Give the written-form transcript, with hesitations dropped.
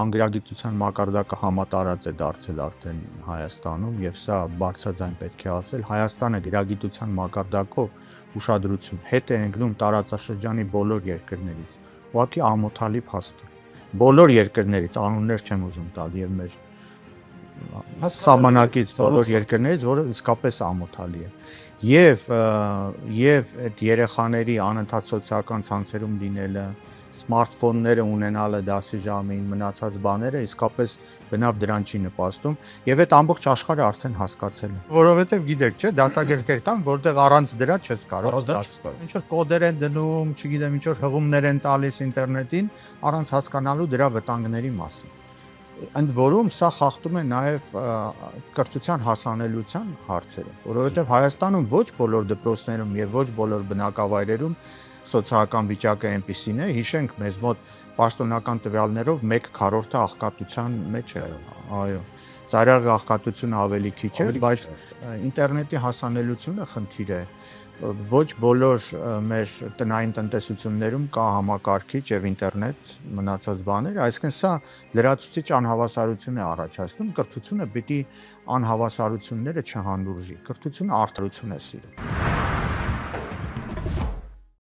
Անգրագիտության մակարդակը համատարած է դարձել արդեն Հայաստանում եւ սա բարձրաձայն պետք է ասել Հայաստանը գրագիտության մակարդակով ուշադրություն հետ է ընկնում տարածաշրջանի բոլոր երկրներից ուղղակի ամոթալի փաստ է բոլոր երկրներից անուններ չեմ ուզում տալ եւ մեր սահմանակից բոլոր երկրներից որը իսկապես ամոթալի է եւ այդ երեխաների անընդհատ սոցիալական ցանցերում լինելը սմարթֆոնները ունենալը դասի ժամին մնացած բաները իսկապես բնավ դրան չի նպաստում եւ այդ ամբողջ աշխարհը արդեն հասկացել է որովհետեւ գիտեք չէ դասագրքեր կան որտեղ առանց դրա չես կարող ինչ որ կոդեր են դնում չգիտեմ ինչ որ հղումներ են տալիս ինտերնետին առանց հասկանալու դրա վտանգների մասին ընդ որում սա խախտում է նաեւ կրթության հասանելիության հարցերը որովհետեւ Հայաստանում ոչ բոլոր դպրոցներում եւ ոչ բոլոր բնակավայրերում սոցիալական վիճակը այնպիսին է, հիշենք մեզ մոտ պաշտոնական տվյալներով 1/4 աղքատության մեջ է, այո, ծայրահեղ աղքատությունը ավելի քիչ է, բայց ինտերնետի հասանելիությունը խնդիր է, ոչ բոլոր մեր տնային տնտեսություններում կա համակարգիչ եւ ինտերնետ մնացած բաներ, այսինքն սա լրացուցիչ անհավասարություն է առաջացնում, կրթությունը պիտի անհավասարությունները չհանդուրժի, կրթությունը արդարություն է սիրում